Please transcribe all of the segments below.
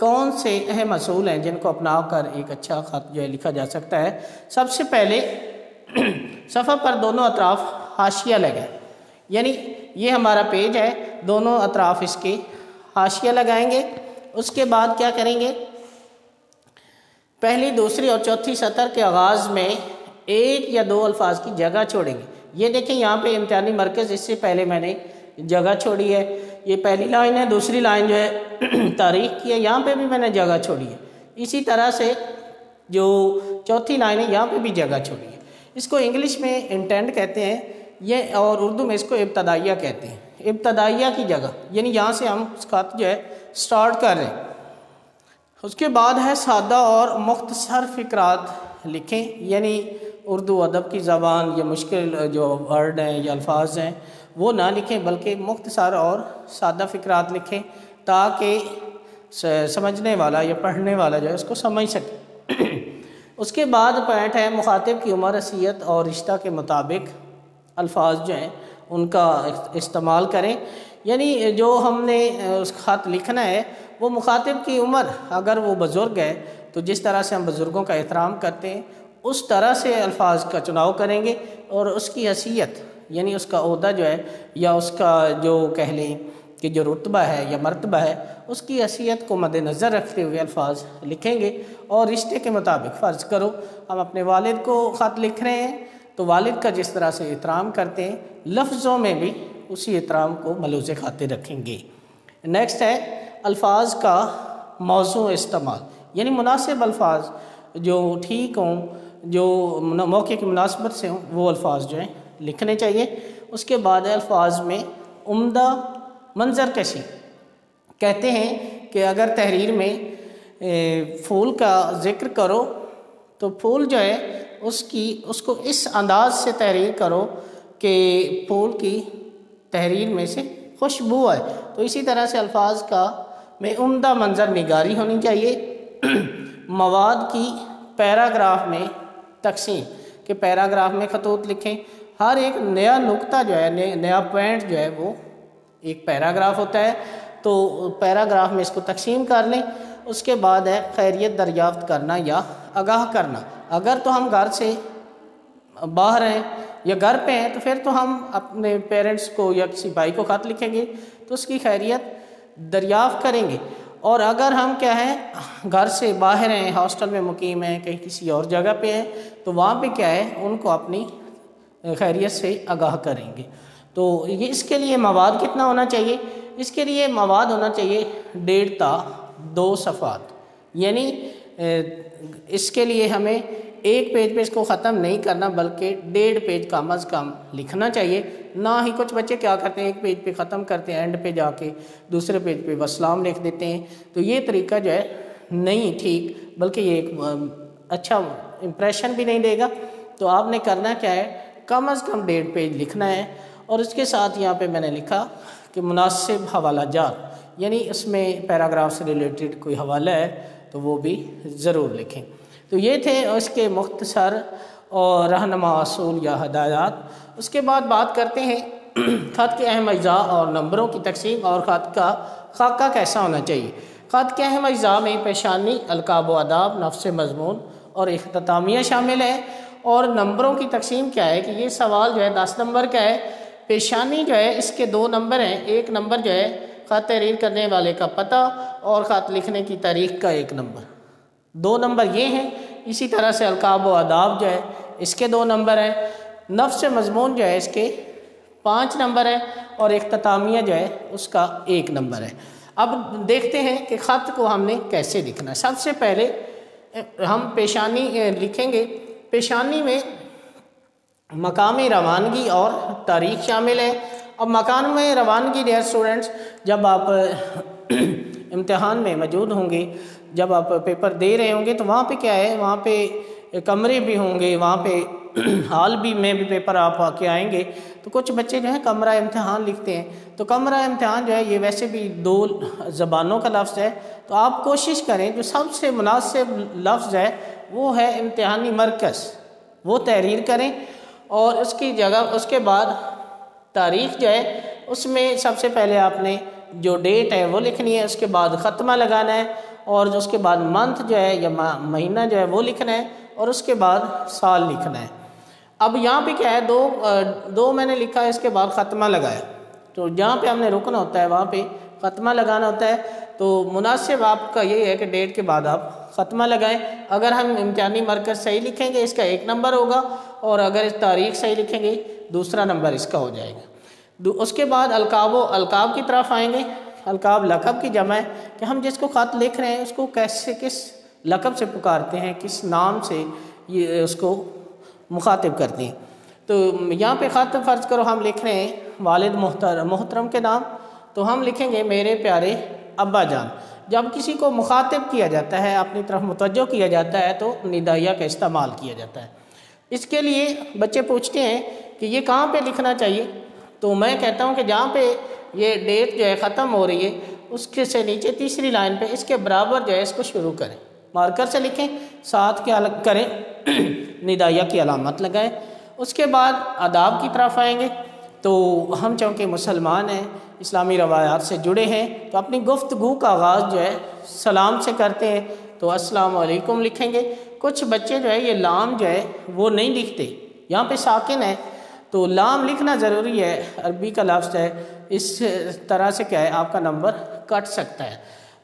کون سے اہم اصول ہیں جن کو اپنا کر ایک اچھا خط جو ہے لکھا جا سکتا ہے۔ سب سے پہلے صفحہ پر دونوں اطراف حاشیہ لگائیں، یعنی یہ ہمارا پیج ہے، دونوں اطراف اس کے حاشیہ لگائیں گے۔ اس کے بعد کیا کریں گے، پہلی، دوسری اور چوتھی سطر کے آغاز میں ایک یا دو الفاظ کی جگہ چھوڑیں گے۔ یہ دیکھیں یہاں پہ امتحانی مرکز، اس سے پہلے میں نے جگہ چھوڑی ہے، یہ پہلی لائن ہے، دوسری لائن جو ہے تاریخ کی ہے، یہاں پہ بھی میں نے جگہ چھوڑی ہے۔ اسی طرح سے جو چوتھی لائن ہے یہاں پہ بھی جگہ چھوڑی ہے۔ اس کو انگلش میں انٹینڈ کہتے ہیں یہ، اور اردو میں اس کو ابتدائیہ کہتے ہیں۔ ابتدائیہ کی جگہ، یعنی یہاں سے ہم خط جو ہے سٹارٹ کر رہے ہیں۔ اس کے بعد ہے سادہ اور مختصر فقرات لکھیں، یعنی اردو ادب کی زبان یا مشکل جو ورڈ ہیں یا الفاظ ہیں وہ نہ لکھیں، بلکہ مختصر اور سادہ فقرات لکھیں تاکہ سمجھنے والا یا پڑھنے والا جو ہے اس کو سمجھ سکے۔ اس کے بعد پوائنٹ ہے مخاطب کی عمر، حیثیت اور رشتہ کے مطابق الفاظ جو ہیں ان کا استعمال کریں، یعنی جو ہم نے اس خط لکھنا ہے وہ مخاطب کی عمر، اگر وہ بزرگ ہے تو جس طرح سے ہم بزرگوں کا احترام کرتے ہیں اس طرح سے الفاظ کا چناؤ کریں گے، اور اس کی حیثیت یعنی اس کا عہدہ جو ہے یا اس کا جو کہہ لیں کہ جو رتبہ ہے یا مرتبہ ہے اس کی حیثیت کو مد نظر رکھتے ہوئے الفاظ لکھیں گے، اور رشتے کے مطابق فرض کرو ہم اپنے والد کو خط لکھ رہے ہیں تو والد کا جس طرح سے احترام کرتے ہیں لفظوں میں بھی اسی احترام کو ملحوظ خاطر رکھیں گے۔ نیکسٹ ہے الفاظ کا موزوں استعمال، یعنی مناسب الفاظ جو ٹھیک ہوں، جو موقع کی مناسبت سے ہوں، وہ الفاظ جو ہیں لکھنے چاہیے۔ اس کے بعد الفاظ میں عمدہ منظر کشی، کہتے ہیں کہ اگر تحریر میں پھول کا ذکر کرو تو پھول جو ہے اس کو اس انداز سے تحریر کرو کہ پھول کی تحریر میں سے خوشبو آئے، تو اسی طرح سے الفاظ کا میں عمدہ منظر نگاری ہونی چاہیے۔ مواد کی پیراگراف میں تقسیم، کہ پیراگراف میں خطوط لکھیں، ہر ایک نیا نقطہ جو ہے نیا پوائنٹ جو ہے وہ ایک پیراگراف ہوتا ہے، تو پیراگراف میں اس کو تقسیم کر لیں۔ اس کے بعد ہے خیریت دریافت کرنا یا آگاہ کرنا، اگر تو ہم گھر سے باہر ہیں یا گھر پہ ہیں تو پھر تو ہم اپنے پیرنٹس کو یا کسی بھائی کو خط لکھیں گے تو اس کی خیریت دریافت کریں گے، اور اگر ہم کیا ہیں گھر سے باہر ہیں، ہاسٹل میں مقیم ہیں، کہیں کسی اور جگہ پہ ہیں تو وہاں پہ کیا ہے ان کو اپنی خیریت سے آگاہ کریں گے۔ تو یہ اس کے لیے مواد کتنا ہونا چاہیے، اس کے لیے مواد ہونا چاہیے 1.5 تا 2 صفحات، یعنی اس کے لیے ہمیں ایک پیج پہ اس کو ختم نہیں کرنا بلکہ 1.5 پیج کم از کم لکھنا چاہیے۔ نہ ہی کچھ بچے کیا کرتے ہیں ایک پیج پہ ختم کرتے ہیں، اینڈ پہ جا کے دوسرے پیج پہ والسلام لکھ دیتے ہیں، تو یہ طریقہ جو ہے نہیں ٹھیک، بلکہ یہ ایک اچھا امپریشن بھی نہیں دے گا۔ تو آپ نے کرنا کیا ہے، کم از کم 1.5 پیج لکھنا ہے، اور اس کے ساتھ یہاں پہ میں نے لکھا کہ مناسب حوالہ جات، یعنی اس میں پیراگراف سے ریلیٹڈ کوئی حوالہ ہے تو وہ بھی ضرور لکھیں۔ تو یہ تھے اس کے مختصر اور رہنما اصول یا ہدایات۔ اس کے بعد بات کرتے ہیں خط کے اہم اجزاء اور نمبروں کی تقسیم، اور خط کا خاکہ کیسا ہونا چاہیے۔ خط کے اہم اجزاء میں پیشانی، القاب و آداب، نفس مضمون اور اختتامیہ شامل ہے۔ اور نمبروں کی تقسیم کیا ہے کہ یہ سوال جو ہے 10 نمبر کا ہے۔ پیشانی جو ہے اس کے 2 نمبر ہیں، ایک نمبر جو ہے خط تحریر کرنے والے کا پتہ اور خط لکھنے کی تاریخ کا 1 نمبر، 2 نمبر یہ ہیں۔ اسی طرح سے القاب و آداب جو ہے اس کے 2 نمبر ہیں، نفس مضمون جو ہے اس کے 5 نمبر ہے، اور اختتامیہ جو ہے اس کا 1 نمبر ہے۔ اب دیکھتے ہیں کہ خط کو ہم نے کیسے لکھنا ہے۔ سب سے پہلے ہم پیشانی لکھیں گے۔ پیشانی میں مقام روانگی اور تاریخ شامل ہے۔ اب مقام روانگی ڈیئر اسٹوڈنٹس، جب آپ امتحان میں موجود ہوں گے، جب آپ پیپر دے رہے ہوں گے تو وہاں پہ کیا ہے، وہاں پہ کمرے بھی ہوں گے، وہاں پہ ہال بھی میں بھی پیپر آپ آ کے آئیں گے، تو کچھ بچے جو ہیں کمرہ امتحان لکھتے ہیں۔ تو کمرہ امتحان جو ہے یہ ویسے بھی 2 زبانوں کا لفظ ہے، تو آپ کوشش کریں جو سب سے مناسب لفظ ہے وہ ہے امتحانی مرکز، وہ تحریر کریں، اور اس کی جگہ اس کے بعد تاریخ جو ہے اس میں سب سے پہلے آپ نے جو ڈیٹ ہے وہ لکھنی ہے، اس کے بعد ختمہ لگانا ہے، اور اس کے بعد منتھ جو ہے یا مہینہ جو ہے وہ لکھنا ہے، اور اس کے بعد سال لکھنا ہے۔ اب یہاں پہ کیا ہے، دو میں نے لکھا ہے، اس کے بعد خاتمہ لگایا، تو جہاں پہ ہم نے رکنا ہوتا ہے وہاں پہ خاتمہ لگانا ہوتا ہے۔ تو مناسب آپ کا یہ ہے کہ ڈیٹ کے بعد آپ خاتمہ لگائیں۔ اگر ہم امتحانی مرکز صحیح لکھیں گے اس کا 1 نمبر ہوگا، اور اگر اس تاریخ صحیح لکھیں گے 2 نمبر اس کا ہو جائے گا۔ اس کے بعد القاب کی طرف آئیں گے۔ القاب لقب کی جمع ہے کہ ہم جس کو خط لکھ رہے ہیں اس کو کیسے، کس لقب سے پکارتے ہیں، کس نام سے یہ اس کو مخاطب کرتے ہیں۔ تو یہاں پہ خط فرض کرو ہم لکھ رہے ہیں والد محترم کے نام، تو ہم لکھیں گے میرے پیارے ابا جان۔ جب کسی کو مخاطب کیا جاتا ہے، اپنی طرف متوجہ کیا جاتا ہے، تو ندائیہ کا استعمال کیا جاتا ہے۔ اس کے لیے بچے پوچھتے ہیں کہ یہ کہاں پہ لکھنا چاہیے، تو میں کہتا ہوں کہ جہاں پہ یہ ڈیٹ جو ہے ختم ہو رہی ہے اس کے سے نیچے تیسری لائن پہ اس کے برابر جو ہے اس کو شروع کریں، مارکر سے لکھیں، ساتھ کیا کریں، ندائیہ کی علامت لگائیں۔ اس کے بعد آداب کی طرف آئیں گے۔ تو ہم چونکہ مسلمان ہیں، اسلامی روایات سے جڑے ہیں، تو اپنی گفتگو کا آغاز جو ہے سلام سے کرتے ہیں، تو السلام علیکم لکھیں گے۔ کچھ بچے جو ہے یہ لام جو ہے وہ نہیں لکھتے، یہاں پہ ساکن ہے تو لام لکھنا ضروری ہے، عربی کا لفظ ہے، اس طرح سے کیا ہے آپ کا نمبر کٹ سکتا ہے۔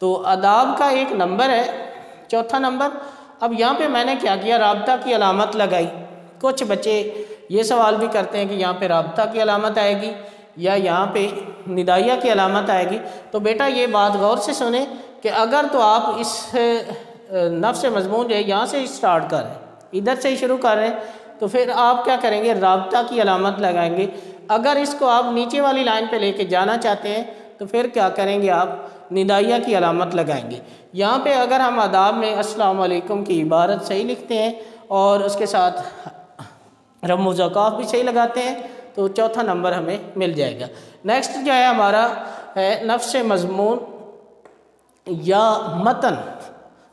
تو آداب کا 1 نمبر ہے، 4تھا نمبر۔ اب یہاں پہ میں نے کیا کیا، رابطہ کی علامت لگائی۔ کچھ بچے یہ سوال بھی کرتے ہیں کہ یہاں پہ رابطہ کی علامت آئے گی یا یہاں پہ ندائیہ کی علامت آئے گی، تو بیٹا یہ بات غور سے سنیں کہ اگر تو آپ اس نفس مضمون جو ہے یہاں سے اسٹارٹ کر رہے ہیں، ادھر سے ہی شروع کر رہے ہیں، تو پھر آپ کیا کریں گے، رابطہ کی علامت لگائیں گے۔ اگر اس کو آپ نیچے والی لائن پہ لے کے جانا چاہتے ہیں تو پھر کیا کریں گے، آپ ندائیہ کی علامت لگائیں گے۔ یہاں پہ اگر ہم آداب میں السلام علیکم کی عبارت صحیح لکھتے ہیں اور اس کے ساتھ رموز اوقاف بھی صحیح لگاتے ہیں تو 4تھا نمبر ہمیں مل جائے گا۔ نیکسٹ جو ہے ہمارا ہے نفس مضمون یا متن۔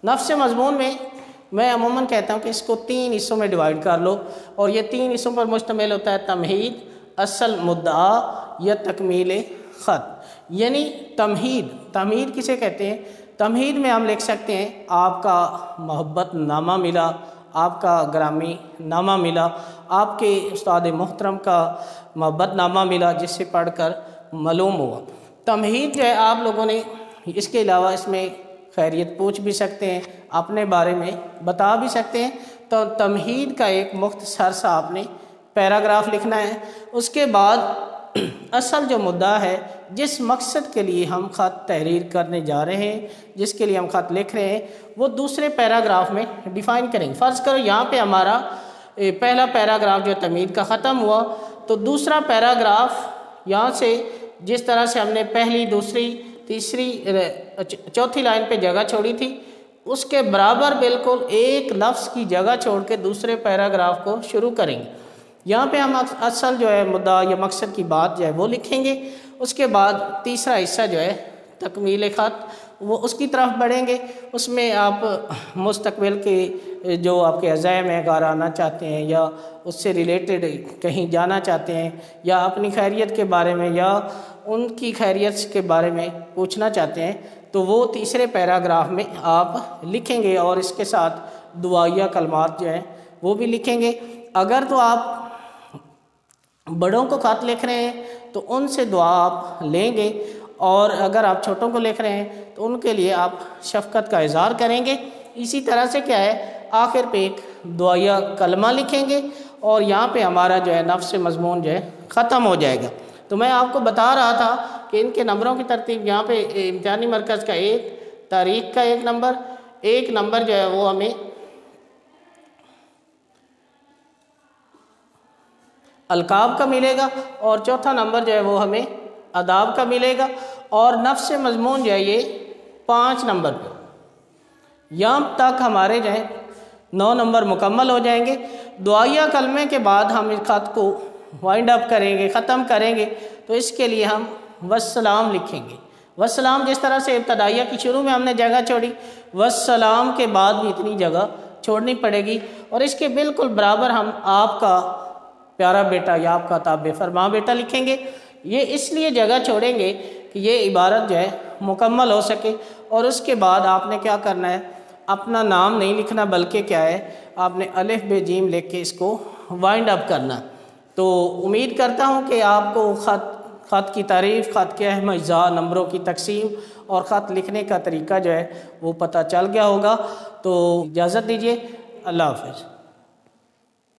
نفس مضمون میں عموماً کہتا ہوں کہ اس کو 3 حصوں میں ڈیوائیڈ کر لو، اور یہ 3 حصوں پر مشتمل ہوتا ہے: تمہید، اصل مدعا یا تکمیل خط۔ یعنی تمہید کسے کہتے ہیں؟ تمہید میں ہم لکھ سکتے ہیں آپ کا محبت نامہ ملا، آپ کا گرامی نامہ ملا، آپ کے استاد محترم کا محبت نامہ ملا جس سے پڑھ کر معلوم ہوا۔ تمہید جو ہے آپ لوگوں نے اس کے علاوہ اس میں خیریت پوچھ بھی سکتے ہیں، اپنے بارے میں بتا بھی سکتے ہیں۔ تو تمہید کا ایک مختصر سا آپ نے پیراگراف لکھنا ہے۔ اس کے بعد اصل جو مدعا ہے، جس مقصد کے لیے ہم خط تحریر کرنے جا رہے ہیں، جس کے لیے ہم خط لکھ رہے ہیں، وہ دوسرے پیراگراف میں ڈیفائن کریں گے۔ فرض کرو یہاں پہ ہمارا پہلا پیراگراف جو تمہید کا ختم ہوا، تو دوسرا پیراگراف یہاں سے جس طرح سے ہم نے پہلی، دوسری، تیسری، چوتھی لائن پہ جگہ چھوڑی تھی، اس کے برابر بالکل ایک لفظ کی جگہ چھوڑ کے دوسرے پیراگراف کو شروع کریں گے۔ یہاں پہ ہم اصل جو ہے مدعا یا مقصد کی بات جو ہے وہ لکھیں گے۔ اس کے بعد تیسرا حصہ جو ہے تکمیل خط، وہ اس کی طرف بڑھیں گے۔ اس میں آپ مستقبل کے جو آپ کے عزائم ہیں، اگر آنا چاہتے ہیں یا اس سے ریلیٹڈ کہیں جانا چاہتے ہیں یا اپنی خیریت کے بارے میں یا ان کی خیریت کے بارے میں پوچھنا چاہتے ہیں، تو وہ تیسرے پیراگراف میں آپ لکھیں گے، اور اس کے ساتھ دعائیہ کلمات جو ہیں وہ بھی لکھیں گے۔ اگر تو آپ بڑوں کو خط لکھ رہے ہیں تو ان سے دعا آپ لیں گے، اور اگر آپ چھوٹوں کو لکھ رہے ہیں تو ان کے لیے آپ شفقت کا اظہار کریں گے۔ اسی طرح سے کیا ہے، آخر پہ ایک دعائیہ کلمہ لکھیں گے، اور یہاں پہ ہمارا جو ہے نفس مضمون جو ہے ختم ہو جائے گا۔ تو میں آپ کو بتا رہا تھا کہ ان کے نمبروں کی ترتیب یہاں پہ امتحانی مرکز کا 1، تاریخ کا 1 نمبر، 1 نمبر جو ہے وہ ہمیں القاب کا ملے گا، اور 4تھا نمبر جو ہے وہ ہمیں آداب کا ملے گا، اور نفس مضمون جو ہے یہ 5 نمبر پہ۔ یہاں تک ہمارے جو ہے 9 نمبر مکمل ہو جائیں گے۔ دعائیہ کلمے کے بعد ہم اس خط کو وائنڈ اپ کریں گے، ختم کریں گے، تو اس کے لیے ہم والسلام لکھیں گے۔ والسلام جس طرح سے ابتدائیہ کی شروع میں ہم نے جگہ چھوڑی، والسلام کے بعد بھی اتنی جگہ چھوڑنی پڑے گی، اور اس کے بالکل برابر ہم آپ کا پیارا بیٹا یا آپ کا تابع فرما بیٹا لکھیں گے۔ یہ اس لیے جگہ چھوڑیں گے کہ یہ عبارت جو ہے مکمل ہو سکے، اور اس کے بعد آپ نے کیا کرنا ہے، اپنا نام نہیں لکھنا بلکہ کیا ہے، آپ نے الف ب جیم لکھ کے اس کو وائنڈ اپ کرنا۔ تو امید کرتا ہوں کہ آپ کو خط کی تعریف، خط کے اہم اجزاء، نمبروں کی تقسیم اور خط لکھنے کا طریقہ جو ہے وہ پتہ چل گیا ہوگا۔ تو اجازت دیجیے، اللہ حافظ۔